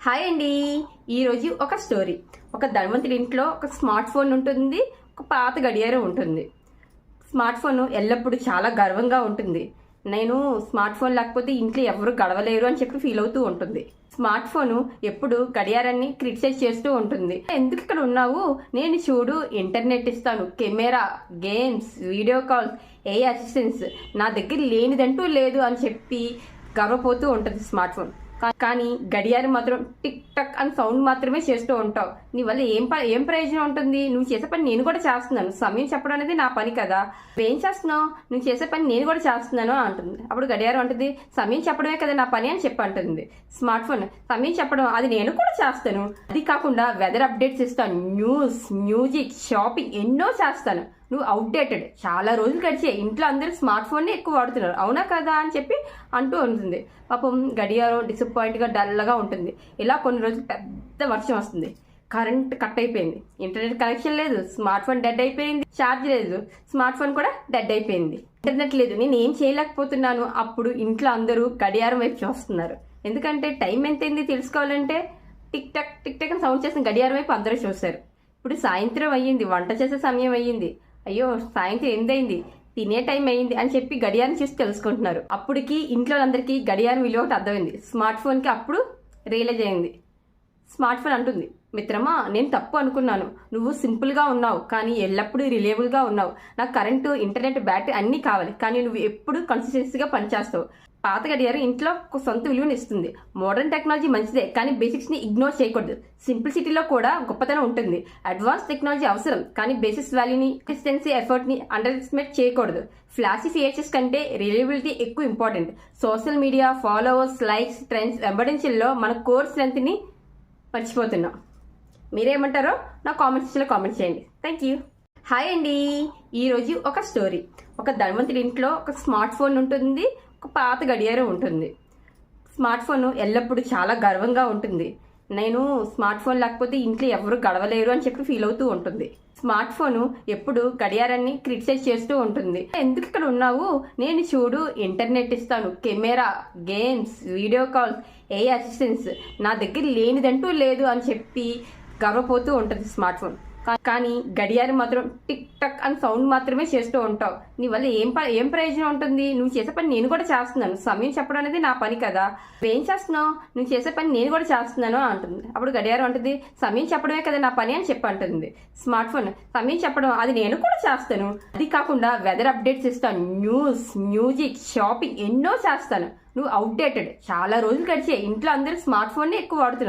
Hi అండి. ఈరోజు ఒక స్టోరీ. ఒక ధనవంతుడి ఇంట్లో ఒక స్మార్ట్ ఫోన్ ఉంటుంది, ఒక పాత గడియారం ఉంటుంది. స్మార్ట్ ఫోన్ ఎల్లప్పుడూ చాలా గర్వంగా ఉంటుంది. నేను స్మార్ట్ ఫోన్ లేకపోతే ఇంట్లో ఎవరు గడవలేరు అని చెప్పి ఫీల్ అవుతూ ఉంటుంది. స్మార్ట్ ఫోన్ ఎప్పుడు గడియారాన్ని క్రిటిసైజ్ చేస్తూ ఉంటుంది. ఎందుకు ఇక్కడ ఉన్నావు, నేను చూడు ఇంటర్నెట్ ఇస్తాను, కెమెరా, గేమ్స్, వీడియో కాల్స్, ఏ అసిస్టెన్స్ నా దగ్గర లేనిదంటూ లేదు అని చెప్పి గర్వపోతూ ఉంటుంది స్మార్ట్ ఫోన్. కానీ గడియారం మాత్రం టిక్ టక్ అని సౌండ్ మాత్రమే చేస్తూ ఉంటావు. నీ వల్ల ఏం ప్రయోజనం ఉంటుంది? నువ్వు చేసే పని నేను కూడా చేస్తున్నాను, సమయం చెప్పడం అనేది నా పని కదా, ఏం చేస్తున్నావు? నువ్వు చేసే పని నేను కూడా చేస్తున్నాను అంటుంది. అప్పుడు గడియారం అంటుంది, సమయం చెప్పడమే కదా నా పని అని చెప్పి అంటుంది. స్మార్ట్ ఫోన్, సమయం చెప్పడం అది నేను కూడా చేస్తాను, అది కాకుండా వెదర్ అప్డేట్స్ ఇస్తాను, న్యూస్, మ్యూజిక్, షాపింగ్ ఎన్నో చేస్తాను. నువ్వు అవుట్డేటెడ్, చాలా రోజులు గడిచాయి, ఇంట్లో అందరూ స్మార్ట్ ఫోన్నే ఎక్కువ వాడుతున్నారు, అవునా కదా అని చెప్పి అంటూ ఉంటుంది. పాపం గడియారం డిసప్పాయింట్గా డల్గా ఉంటుంది. ఇలా కొన్ని రోజులు పెద్ద వర్షం వస్తుంది, కరెంట్ కట్ అయిపోయింది, ఇంటర్నెట్ కనెక్షన్ లేదు, స్మార్ట్ ఫోన్ డెడ్ అయిపోయింది, ఛార్జ్ లేదు, స్మార్ట్ ఫోన్ కూడా డెడ్ అయిపోయింది, ఇంటర్నెట్ లేదు, నేను ఏం చేయలేకపోతున్నాను. అప్పుడు ఇంట్లో అందరూ గడియారం వైపు చూస్తున్నారు. ఎందుకంటే టైం ఎంతైంది తెలుసుకోవాలంటే టిక్ టక్ టిక్ టక్ అని సౌండ్ చేసిన గడియారం వైపు అందరూ చూశారు. ఇప్పుడు సాయంత్రం అయ్యింది, వంట చేసే సమయం అయ్యింది, అయ్యో సాయంత్రం ఎందైంది, తినే టైం అయ్యింది అని చెప్పి గడియారం చూసి తెలుసుకుంటున్నారు. అప్పటికి ఇంట్లో అందరికీ గడియారం విలువ ఒకటి అర్థమైంది. స్మార్ట్ ఫోన్కి అప్పుడు రియలైజ్ అయింది. స్మార్ట్ ఫోన్ అంటుంది, మిత్రమా నేను తప్పు అనుకున్నాను, నువ్వు సింపుల్గా ఉన్నావు కానీ ఎల్లప్పుడూ రిలయబుల్గా ఉన్నావు. నాకు కరెంటు, ఇంటర్నెట్, బ్యాటరీ అన్నీ కావాలి, కానీ నువ్వు ఎప్పుడు కన్సిస్టెన్సీగా పనిచేస్తావు. పాత గడియారం ఇంట్లో ఒక సొంత విలువను ఇస్తుంది. మోడర్న్ టెక్నాలజీ మంచిదే, కానీ బేసిక్స్ని ఇగ్నోర్ చేయకూడదు. సింప్లిసిటీలో కూడా గొప్పతనం ఉంటుంది. అడ్వాన్స్ టెక్నాలజీ అవసరం, కానీ బేసిక్స్ వాల్యూని, కన్సిస్టెన్సీ, ఎఫర్ట్ని అండర్ ఎస్టిమేట్ చేయకూడదు. ఫ్లాషీ ఫీచర్స్ కంటే రిలయబిలిటీ ఎక్కువ important. Social media, followers, likes, trends వెంబడించల్లో మన కోర్ స్ట్రెంత్ని మర్చిపోతున్నాం. మీరేమంటారో నా కామెంట్ సెక్షన్లో కామెంట్ చేయండి. Thank you. హాయ్ అండి. ఈరోజు ఒక స్టోరీ. ఒక ధనవంతుడి ఇంట్లో ఒక స్మార్ట్ ఫోన్ ఉంటుంది, ఒక పాత గడియారం ఉంటుంది. స్మార్ట్ ఫోన్ ఎల్లప్పుడూ చాలా గర్వంగా ఉంటుంది. నేను స్మార్ట్ ఫోన్ లేకపోతే ఇంట్లో ఎవరు గడవలేరు అని చెప్పి ఫీల్ అవుతూ ఉంటుంది. స్మార్ట్ ఫోన్ ఎప్పుడు గడియారాన్ని క్రిటిసైజ్ చేస్తూ ఉంటుంది. ఎందుకు ఇక్కడ ఉన్నావు, నేను చూడు ఇంటర్నెట్ ఇస్తాను, కెమెరా, గేమ్స్, వీడియో కాల్స్, ఏ అసిస్టెన్స్ నా దగ్గర లేనిదంటూ లేదు అని చెప్పి గర్వపోతూ ఉంటుంది స్మార్ట్ ఫోన్. కానీ గడియారం మాత్రం టిక్ టక్ అని సౌండ్ మాత్రమే చేస్తూ ఉంటావు. నీ వల్ల ఏం ప్రయోజనం ఉంటుంది? నువ్వు చేసే పని నేను కూడా చేస్తున్నాను, సమయం చెప్పడం అనేది నా పని కదా, ఏం చేస్తున్నావు? నువ్వు చేసే పని నేను కూడా చేస్తున్నాను అంటుంది. అప్పుడు గడియారం అంటుంది, సమయం చెప్పడమే కదా నా పని అని చెప్పి అంటుంది. స్మార్ట్ ఫోన్, సమయం చెప్పడం అది నేను కూడా చేస్తాను, అది కాకుండా వెదర్ అప్డేట్స్ ఇస్తాను, న్యూస్, మ్యూజిక్, షాపింగ్ ఎన్నో చేస్తాను. నువ్వు అవుట్డేటెడ్, చాలా రోజులు గడిచాయి, ఇంట్లో అందరూ స్మార్ట్ ఫోన్నే ఎక్కువ వాడుతున్నారు.